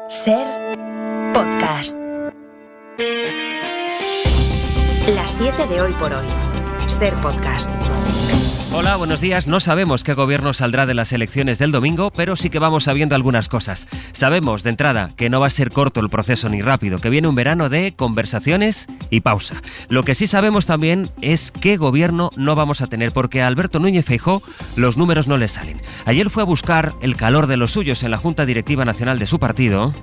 Ser podcast. Las 7 de hoy por hoy. Ser podcast. Hola, buenos días. No sabemos qué gobierno saldrá de las elecciones del domingo, pero sí que vamos sabiendo algunas cosas. Sabemos, de entrada, que no va a ser corto el proceso ni rápido, que viene un verano de conversaciones y pausa. Lo que sí sabemos también es qué gobierno no vamos a tener, porque a Alberto Núñez Feijóo los números no le salen. Ayer fue a buscar el calor de los suyos en la Junta Directiva Nacional de su partido.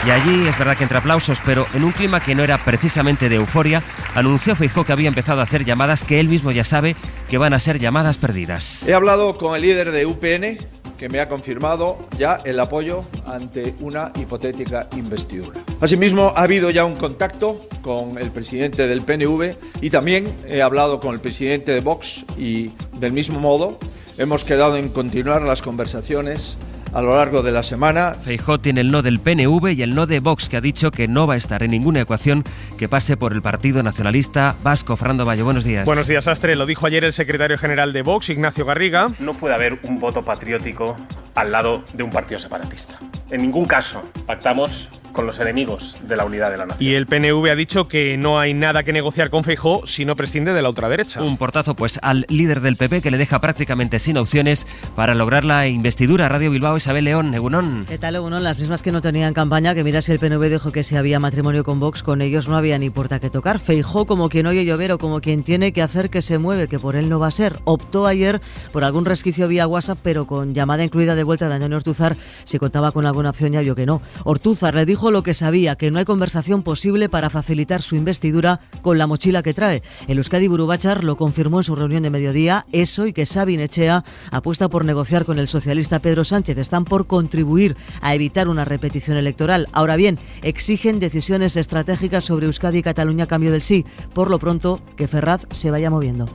Y allí, es verdad que entre aplausos, pero en un clima que no era precisamente de euforia, anunció Feijóo que había empezado a hacer llamadas que él mismo ya sabe que van a ser llamadas perdidas. He hablado con el líder de UPN, que me ha confirmado ya el apoyo ante una hipotética investidura. Asimismo, ha habido ya un contacto con el presidente del PNV y también he hablado con el presidente de Vox y, del mismo modo, hemos quedado en continuar las conversaciones a lo largo de la semana. Feijóo tiene el no del PNV y el no de Vox, que ha dicho que no va a estar en ninguna ecuación que pase por el Partido Nacionalista Vasco. Fernando Valle, buenos días. Buenos días, Astre. Lo dijo ayer el secretario general de Vox, Ignacio Garriga. No puede haber un voto patriótico al lado de un partido separatista. En ningún caso pactamos con los enemigos de la unidad de la nación. Y el PNV ha dicho que no hay nada que negociar con Feijóo si no prescinde de la ultraderecha. Un portazo pues al líder del PP, que le deja prácticamente sin opciones para lograr la investidura. Radio Bilbao, Isabel León, Egunon. ¿Qué tal, Egunon? Las mismas que no tenían campaña, que mira, si el PNV dijo que si había matrimonio con Vox, con ellos no había ni puerta que tocar. Feijóo, como quien oye llover o como quien tiene que hacer que se mueve, que por él no va a ser. Optó ayer por algún resquicio vía WhatsApp, pero con llamada incluida de vuelta de Antonio Ortúzar. Si contaba con alguna opción ya vio que no. Ortúzar le dijo lo que sabía, que no hay conversación posible para facilitar su investidura con la mochila que trae. El Euskadi Burubachar lo confirmó en su reunión de mediodía, eso, y que Sabin Echea apuesta por negociar con el socialista Pedro Sánchez. Están por contribuir a evitar una repetición electoral. Ahora bien, exigen decisiones estratégicas sobre Euskadi y Cataluña a cambio del sí. Por lo pronto, que Ferraz se vaya moviendo.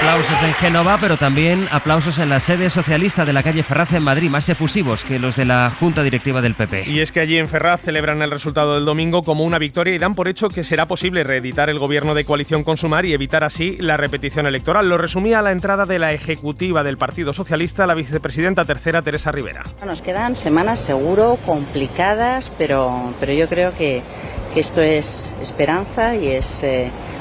Aplausos en Génova, pero también aplausos en la sede socialista de la calle Ferraz en Madrid, más efusivos que los de la Junta Directiva del PP. Y es que allí en Ferraz celebran el resultado del domingo como una victoria y dan por hecho que será posible reeditar el gobierno de coalición con Sumar y evitar así la repetición electoral. Lo resumía a la entrada de la ejecutiva del Partido Socialista, la vicepresidenta tercera, Teresa Rivera. Nos quedan semanas seguro complicadas, pero yo creo que esto es esperanza y es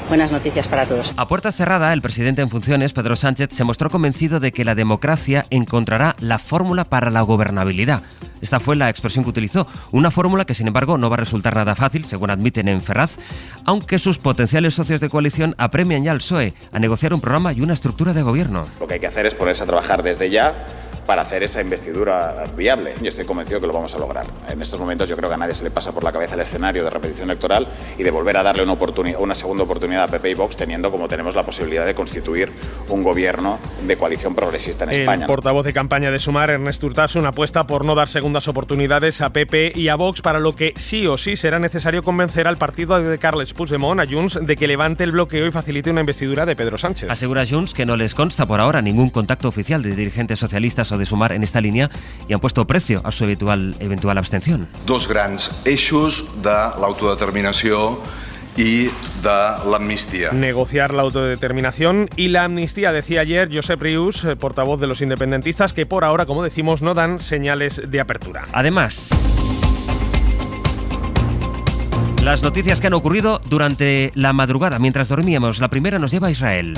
buenas noticias para todos. A puerta cerrada, el presidente en funciones, Pedro Sánchez, se mostró convencido de que la democracia encontrará la fórmula para la gobernabilidad. Esta fue la expresión que utilizó, una fórmula que sin embargo no va a resultar nada fácil, según admiten en Ferraz, aunque sus potenciales socios de coalición apremian ya al PSOE a negociar un programa y una estructura de gobierno. Lo que hay que hacer es ponerse a trabajar desde ya para hacer esa investidura viable. Yo estoy convencido que lo vamos a lograr. En estos momentos yo creo que a nadie se le pasa por la cabeza el escenario de repetición electoral y de volver a darle una segunda oportunidad a PP y Vox, teniendo como tenemos la posibilidad de constituir un gobierno de coalición progresista en España. El portavoz de campaña de Sumar, Ernest Urtasun, apuesta por no dar segundas oportunidades a PP y a Vox, para lo que sí o sí será necesario convencer al partido de Carles Puigdemont, a Junts, de que levante el bloqueo y facilite una investidura de Pedro Sánchez. Asegura Junts que no les consta por ahora ningún contacto oficial de dirigentes socialistas o de Sumar en esta línea y han puesto precio a su eventual abstención. Dos grans eixos de l'autodeterminació y de l'amnistia. Negociar la autodeterminación y la amnistía, decía ayer Josep Rius, portavoz de los independentistas, que por ahora, como decimos, no dan señales de apertura. Además, las noticias que han ocurrido durante la madrugada mientras dormíamos. La primera nos lleva a Israel,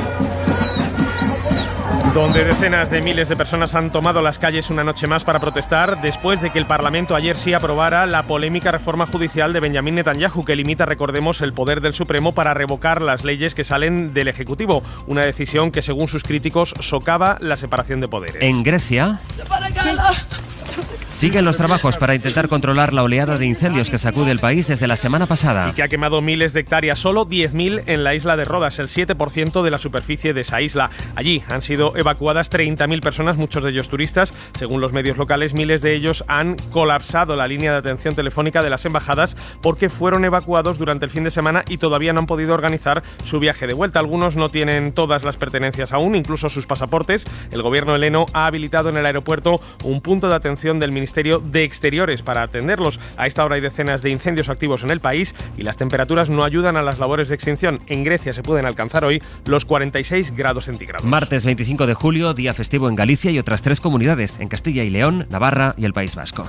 donde decenas de miles de personas han tomado las calles una noche más para protestar después de que el Parlamento ayer sí aprobara la polémica reforma judicial de Benjamin Netanyahu, que limita, recordemos, el poder del Supremo para revocar las leyes que salen del Ejecutivo. Una decisión que, según sus críticos, socava la separación de poderes. En Grecia siguen los trabajos para intentar controlar la oleada de incendios que sacude el país desde la semana pasada. Y que ha quemado miles de hectáreas, solo 10.000 en la isla de Rodas, el 7% de la superficie de esa isla. Allí han sido evacuadas 30.000 personas, muchos de ellos turistas. Según los medios locales, miles de ellos han colapsado la línea de atención telefónica de las embajadas porque fueron evacuados durante el fin de semana y todavía no han podido organizar su viaje de vuelta. Algunos no tienen todas las pertenencias aún, incluso sus pasaportes. El gobierno heleno ha habilitado en el aeropuerto un punto de atención del Ministerio Ministerio de Exteriores para atenderlos. A esta hora hay decenas de incendios activos en el país y las temperaturas no ayudan a las labores de extinción. En Grecia se pueden alcanzar hoy los 46 grados centígrados. Martes 25 de julio, día festivo en Galicia y otras 3 comunidades, en Castilla y León, Navarra y el País Vasco.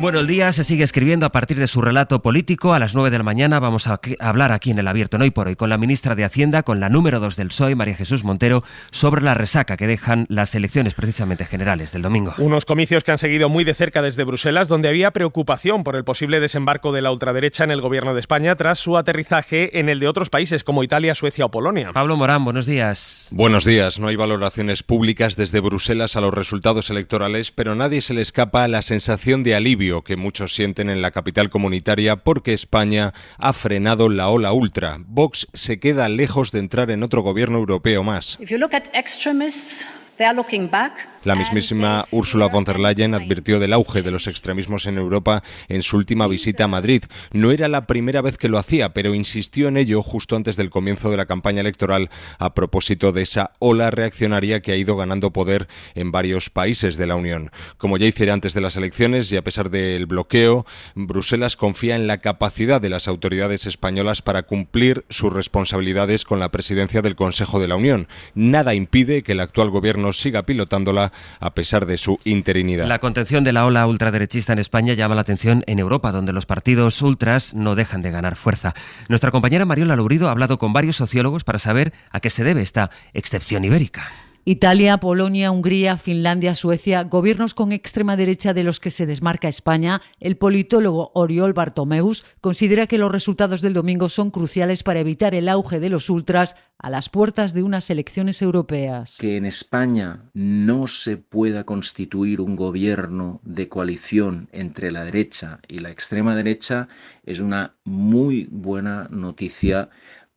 Bueno, el día se sigue escribiendo a partir de su relato político. A las 9 de la mañana vamos a hablar aquí en El Abierto, en Hoy por Hoy, con la ministra de Hacienda, con la número 2 del PSOE, María Jesús Montero, sobre la resaca que dejan las elecciones precisamente generales del domingo. Unos comicios que han seguido muy de cerca desde Bruselas, donde había preocupación por el posible desembarco de la ultraderecha en el gobierno de España tras su aterrizaje en el de otros países como Italia, Suecia o Polonia. Pablo Morán, buenos días. Buenos días. No hay valoraciones públicas desde Bruselas a los resultados electorales, pero nadie se le escapa a la sensación de alivio que muchos sienten en la capital comunitaria porque España ha frenado la ola ultra. Vox se queda lejos de entrar en otro gobierno europeo más. La mismísima Ursula von der Leyen advirtió del auge de los extremismos en Europa en su última visita a Madrid. No era la primera vez que lo hacía, pero insistió en ello justo antes del comienzo de la campaña electoral a propósito de esa ola reaccionaria que ha ido ganando poder en varios países de la Unión. Como ya hiciera antes de las elecciones y a pesar del bloqueo, Bruselas confía en la capacidad de las autoridades españolas para cumplir sus responsabilidades con la presidencia del Consejo de la Unión. Nada impide que el actual gobierno siga pilotándola a pesar de su interinidad. La contención de la ola ultraderechista en España llama la atención en Europa, donde los partidos ultras no dejan de ganar fuerza. Nuestra compañera Mariola Lourido ha hablado con varios sociólogos para saber a qué se debe esta excepción ibérica. Italia, Polonia, Hungría, Finlandia, Suecia, gobiernos con extrema derecha de los que se desmarca España. El politólogo Oriol Bartomeus considera que los resultados del domingo son cruciales para evitar el auge de los ultras a las puertas de unas elecciones europeas. Que en España no se pueda constituir un gobierno de coalición entre la derecha y la extrema derecha es una muy buena noticia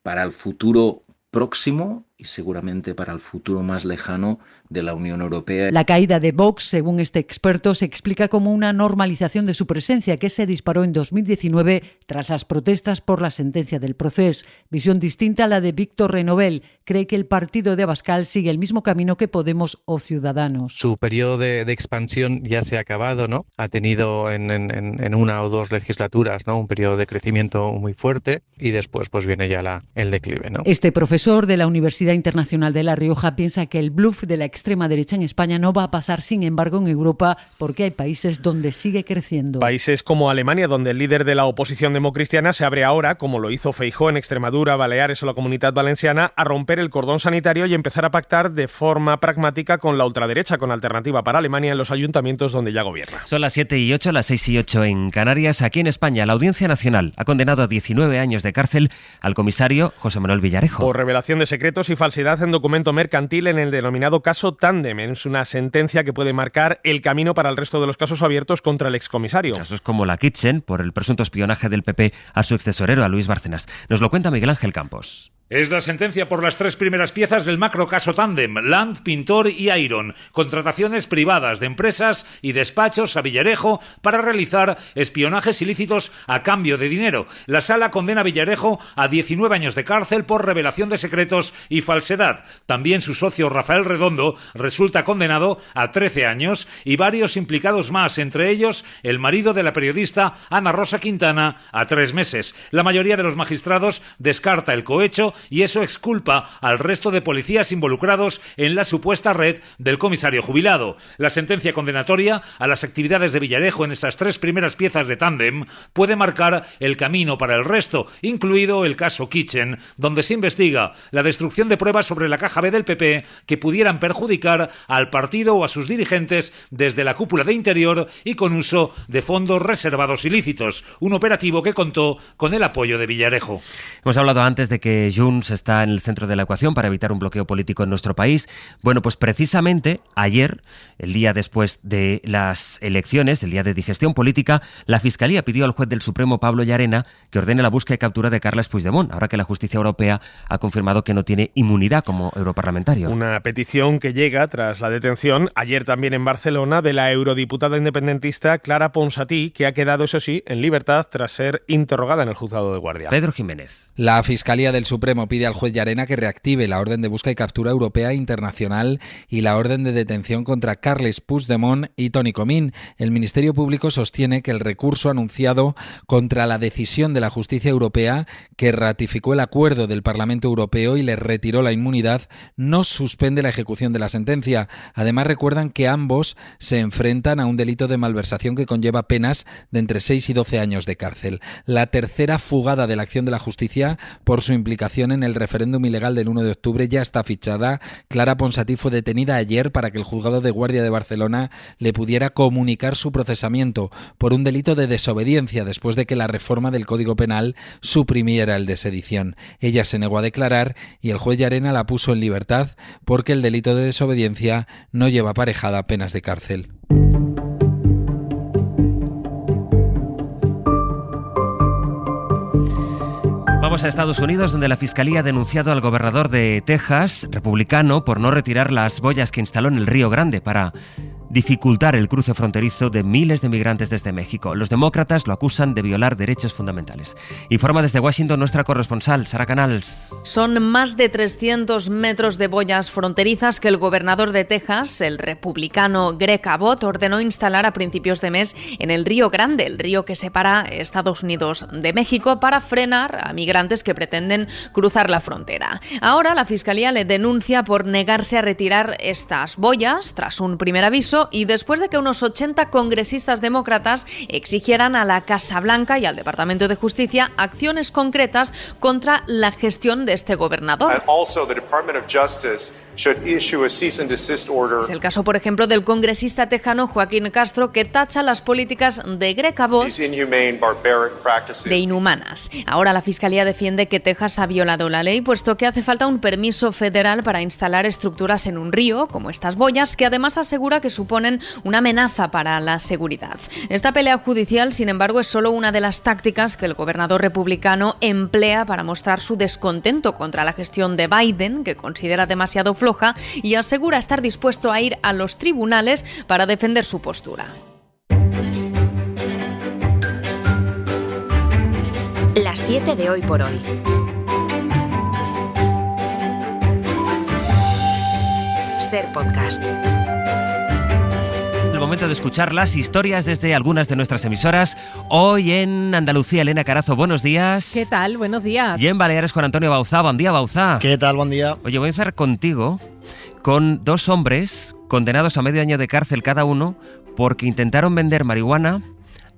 para el futuro próximo y seguramente para el futuro más lejano de la Unión Europea. La caída de Vox, según este experto, se explica como una normalización de su presencia que se disparó en 2019 tras las protestas por la sentencia del Procés. Visión distinta a la de Víctor Renovel. Cree que el partido de Abascal sigue el mismo camino que Podemos o Ciudadanos. Su periodo de expansión ya se ha acabado, ¿no? Ha tenido en una o dos legislaturas, ¿no?, un periodo de crecimiento muy fuerte y después pues viene ya el declive, ¿no? Este profesor de la Universidad Internacional de La Rioja piensa que el bluff de la extrema derecha en España no va a pasar, sin embargo, en Europa, porque hay países donde sigue creciendo. Países como Alemania, donde el líder de la oposición democristiana se abre ahora, como lo hizo Feijóo en Extremadura, Baleares o la Comunidad Valenciana, a romper el cordón sanitario y empezar a pactar de forma pragmática con la ultraderecha, con Alternativa para Alemania en los ayuntamientos donde ya gobierna. Son las 7:08, las 6:08 en Canarias. Aquí en España, la Audiencia Nacional ha condenado a 19 años de cárcel al comisario José Manuel Villarejo. Por revelación de secretos y falsedad en documento mercantil en el denominado caso Tándem. Es una sentencia que puede marcar el camino para el resto de los casos abiertos contra el excomisario. Casos como la Kitchen, por el presunto espionaje del PP a su extesorero, a Luis Bárcenas. Nos lo cuenta Miguel Ángel Campos. Es la sentencia por las 3 primeras piezas del macrocaso Tándem, Land, Pintor y Iron, contrataciones privadas de empresas y despachos a Villarejo para realizar espionajes ilícitos a cambio de dinero. La sala condena a Villarejo a 19 años de cárcel por revelación de secretos y falsedad. También su socio Rafael Redondo resulta condenado a 13 años y varios implicados más, entre ellos el marido de la periodista Ana Rosa Quintana, a 3 meses. La mayoría de los magistrados descarta el cohecho y eso exculpa al resto de policías involucrados en la supuesta red del comisario jubilado. La sentencia condenatoria a las actividades de Villarejo en estas 3 primeras piezas de Tándem puede marcar el camino para el resto, incluido el caso Kitchen, donde se investiga la destrucción de pruebas sobre la caja B del PP que pudieran perjudicar al partido o a sus dirigentes desde la cúpula de Interior y con uso de fondos reservados ilícitos, un operativo que contó con el apoyo de Villarejo. Hemos hablado antes de que Junts está en el centro de la ecuación para evitar un bloqueo político en nuestro país. Bueno, pues precisamente ayer, el día después de las elecciones, el día de digestión política, la Fiscalía pidió al juez del Supremo, Pablo Llarena, que ordene la búsqueda y captura de Carles Puigdemont, ahora que la justicia europea ha confirmado que no tiene inmunidad como europarlamentario. Una petición que llega tras la detención, ayer también en Barcelona, de la eurodiputada independentista Clara Ponsatí, que ha quedado, eso sí, en libertad tras ser interrogada en el juzgado de guardia. Pedro Jiménez. La Fiscalía del Supremo Supremo pide al juez Llarena que reactive la orden de busca y captura europea e internacional y la orden de detención contra Carles Puigdemont y Toni Comín. El Ministerio Público sostiene que el recurso anunciado contra la decisión de la Justicia Europea, que ratificó el acuerdo del Parlamento Europeo y le retiró la inmunidad, no suspende la ejecución de la sentencia. Además, recuerdan que ambos se enfrentan a un delito de malversación que conlleva penas de entre 6 y 12 años de cárcel. La tercera fugada de la acción de la justicia por su implicación en el referéndum ilegal del 1 de octubre ya está fichada. Clara Ponsatí fue detenida ayer para que el juzgado de guardia de Barcelona le pudiera comunicar su procesamiento por un delito de desobediencia después de que la reforma del Código Penal suprimiera el de sedición. Ella se negó a declarar y el juez Llarena la puso en libertad porque el delito de desobediencia no lleva aparejada penas de cárcel. Vamos a Estados Unidos, donde la Fiscalía ha denunciado al gobernador de Texas, republicano, por no retirar las boyas que instaló en el Río Grande para dificultar el cruce fronterizo de miles de migrantes desde México. Los demócratas lo acusan de violar derechos fundamentales. Informa desde Washington nuestra corresponsal, Sara Canals. Son más de 300 metros de boyas fronterizas que el gobernador de Texas, el republicano Greg Abbott, ordenó instalar a principios de mes en el Río Grande, el río que separa Estados Unidos de México, para frenar a migrantes que pretenden cruzar la frontera. Ahora la Fiscalía le denuncia por negarse a retirar estas boyas tras un primer aviso y después de que unos 80 congresistas demócratas exigieran a la Casa Blanca y al Departamento de Justicia acciones concretas contra la gestión de este gobernador. Es el caso, por ejemplo, del congresista tejano Joaquín Castro, que tacha las políticas de Greg Abbott de inhumanas. Ahora la Fiscalía defiende que Texas ha violado la ley, puesto que hace falta un permiso federal para instalar estructuras en un río, como estas boyas, que además asegura que suponen una amenaza para la seguridad. Esta pelea judicial, sin embargo, es solo una de las tácticas que el gobernador republicano emplea para mostrar su descontento contra la gestión de Biden, que considera demasiado floja, y asegura estar dispuesto a ir a los tribunales para defender su postura. Las 7 de hoy por hoy. Ser podcast. El momento de escuchar las historias desde algunas de nuestras emisoras. Hoy en Andalucía, Elena Carazo, buenos días. ¿Qué tal? Buenos días. Y en Baleares con Antonio Bauzá. Buen día, Bauzá. ¿Qué tal? Buen día. Oye, voy a empezar contigo con dos hombres condenados a medio año de cárcel cada uno porque intentaron vender marihuana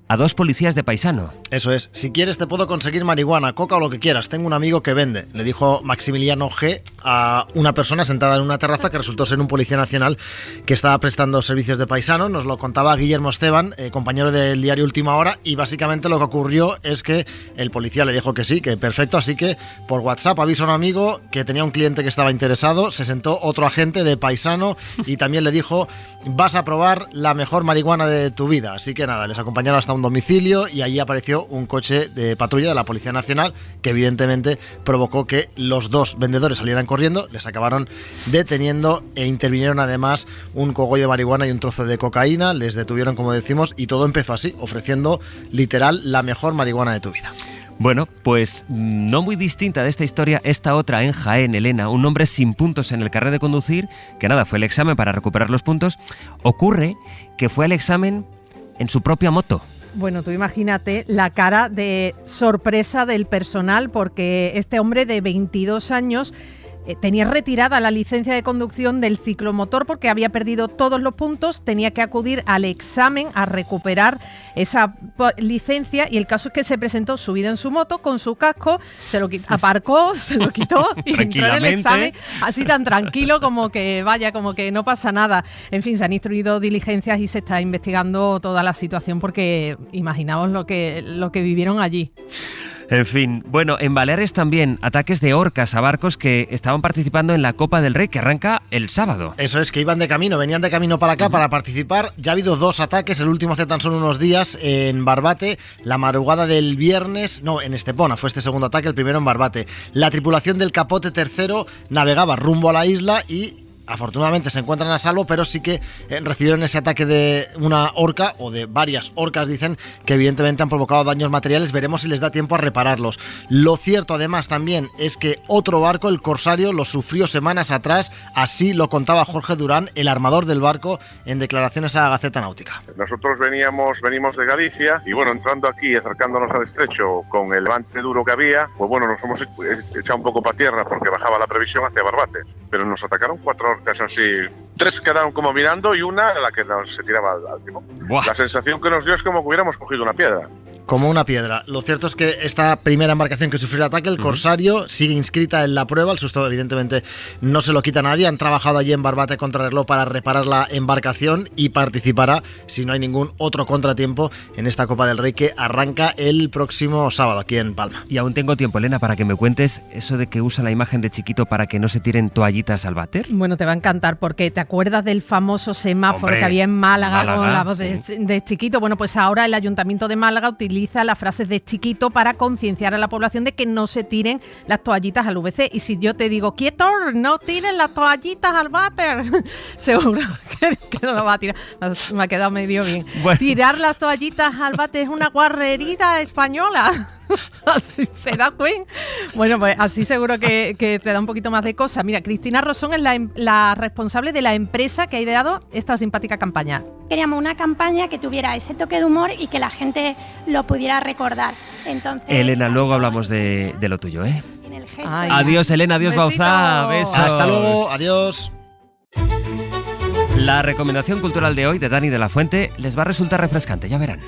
a dos policías de Paisano. Eso es. Si quieres te puedo conseguir marihuana, coca o lo que quieras. Tengo un amigo que vende. Le dijo Maximiliano G. a una persona sentada en una terraza que resultó ser un policía nacional que estaba prestando servicios de Paisano. Nos lo contaba Guillermo Esteban, compañero del diario Última Hora, y básicamente lo que ocurrió es que el policía le dijo que sí, que perfecto, así que por WhatsApp avisa a un amigo que tenía un cliente que estaba interesado, se sentó otro agente de Paisano y también le dijo: vas a probar la mejor marihuana de tu vida. Así que nada, les acompañaron hasta un domicilio y allí apareció un coche de patrulla de la Policía Nacional que evidentemente provocó que los dos vendedores salieran corriendo, les acabaron deteniendo e intervinieron además un cogollo de marihuana y un trozo de cocaína, les detuvieron, como decimos, y todo empezó así, ofreciendo literal la mejor marihuana de tu vida. Bueno, pues no muy distinta de esta historia, esta otra en Jaén, Elena, un hombre sin puntos en el carnet de conducir, que nada, fue el examen para recuperar los puntos. Ocurre que fue al examen en su propia moto. Bueno, tú imagínate la cara de sorpresa del personal, porque este hombre de 22 años tenía retirada la licencia de conducción del ciclomotor porque había perdido todos los puntos, tenía que acudir al examen a recuperar esa licencia, y el caso es que se presentó subido en su moto con su casco, se lo aparcó, se lo quitó y entró en el examen así tan tranquilo como que vaya, como que no pasa nada. En fin, se han instruido diligencias y se está investigando toda la situación porque imaginaos lo que vivieron allí. En fin, bueno, en Baleares también ataques de orcas a barcos que estaban participando en la Copa del Rey, que arranca el sábado. Eso es, que iban de camino, venían de camino para acá para participar. Ya ha habido dos ataques, el último hace tan solo unos días en Barbate, la madrugada del viernes, no, en Estepona fue este segundo ataque, el primero en Barbate. La tripulación del Capote III navegaba rumbo a la isla y afortunadamente se encuentran a salvo, pero sí que recibieron ese ataque de una orca o de varias orcas, dicen, que evidentemente han provocado daños materiales. Veremos si les da tiempo a repararlos. Lo cierto además también es que otro barco, el Corsario, lo sufrió semanas atrás, así lo contaba Jorge Durán, el armador del barco, en declaraciones a Gaceta Náutica. Nosotros venimos de Galicia y bueno, entrando aquí, acercándonos al estrecho con el levante duro que había, pues bueno, nos hemos echado un poco para tierra porque bajaba la previsión hacia Barbate, pero nos atacaron 4 orcas así, 3 quedaron como mirando y una la que se tiraba al timón. La sensación que nos dio es como que hubiéramos cogido una piedra. Como una piedra. Lo cierto es que esta primera embarcación que sufrió el ataque, el Corsario, sigue inscrita en la prueba. El susto evidentemente no se lo quita a nadie. Han trabajado allí en Barbate contrarreloj para reparar la embarcación y participará, si no hay ningún otro contratiempo, en esta Copa del Rey que arranca el próximo sábado aquí en Palma. Y aún tengo tiempo, Elena, para que me cuentes eso de que usa la imagen de Chiquito para que no se tiren toallitas al váter. Bueno, te va a encantar porque te acuerdas del famoso semáforo que había en Málaga con la voz de Chiquito. Bueno, pues ahora el Ayuntamiento de Málaga utiliza las frases de Chiquito para concienciar a la población de que no se tiren las toallitas al VC. Y si yo te digo, quieto, no tiren las toallitas al váter, seguro que no lo va a tirar. Me ha quedado medio bien. Bueno. Tirar las toallitas al váter es una guarrería española. Así se da cuenta. Bueno, pues así seguro que te da un poquito más de cosa. Mira, Cristina Rosón es la responsable de la empresa que ha ideado esta simpática campaña. Queríamos una campaña que tuviera ese toque de humor y que la gente lo pudiera recordar. Entonces, Elena, luego hablamos de lo tuyo, ¿eh? Adiós, Elena, adiós, Bauzá. Besos. Hasta luego, adiós. La recomendación cultural de hoy de Dani de la Fuente les va a resultar refrescante, ya verán.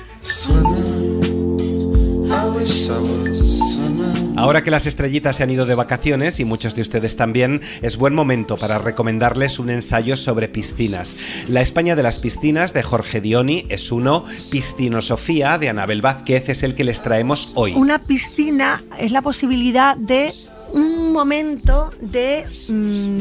Ahora que las estrellitas se han ido de vacaciones y muchos de ustedes también, es buen momento para recomendarles un ensayo sobre piscinas. La España de las piscinas de Jorge Dioni es uno, Piscinosofía de Anabel Vázquez es el que les traemos hoy. Una piscina es la posibilidad de un momento de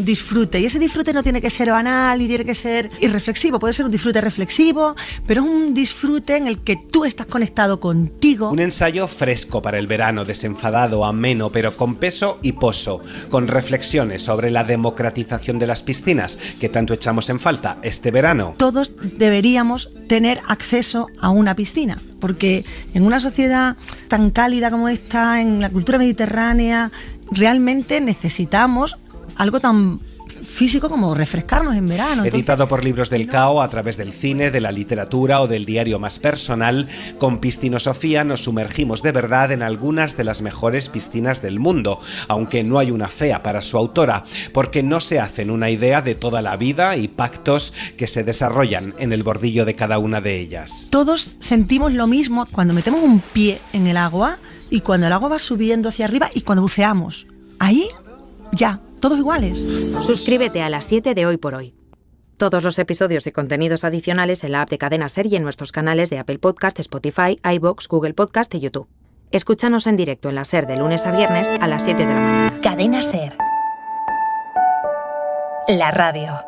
disfrute, y ese disfrute no tiene que ser banal ni tiene que ser irreflexivo, puede ser un disfrute reflexivo, pero es un disfrute en el que tú estás conectado contigo. Un ensayo fresco para el verano, desenfadado, ameno, pero con peso y poso, con reflexiones sobre la democratización de las piscinas que tanto echamos en falta este verano. Todos deberíamos tener acceso a una piscina, porque en una sociedad tan cálida como esta, en la cultura mediterránea, realmente necesitamos algo tan físico como refrescarnos en verano. Editado por Libros del Cao a través del cine, de la literatura o del diario más personal, con Piscinosofía nos sumergimos de verdad en algunas de las mejores piscinas del mundo, aunque no hay una fea para su autora, porque no se hacen una idea de toda la vida y pactos que se desarrollan en el bordillo de cada una de ellas. Todos sentimos lo mismo cuando metemos un pie en el agua y cuando el agua va subiendo hacia arriba y cuando buceamos. Ahí, ya, todos iguales. Suscríbete a Las 7 de Hoy por Hoy. Todos los episodios y contenidos adicionales en la app de Cadena Ser y en nuestros canales de Apple Podcast, Spotify, iVoox, Google Podcast y YouTube. Escúchanos en directo en la Ser de lunes a viernes a las 7 de la mañana. Cadena Ser. La radio.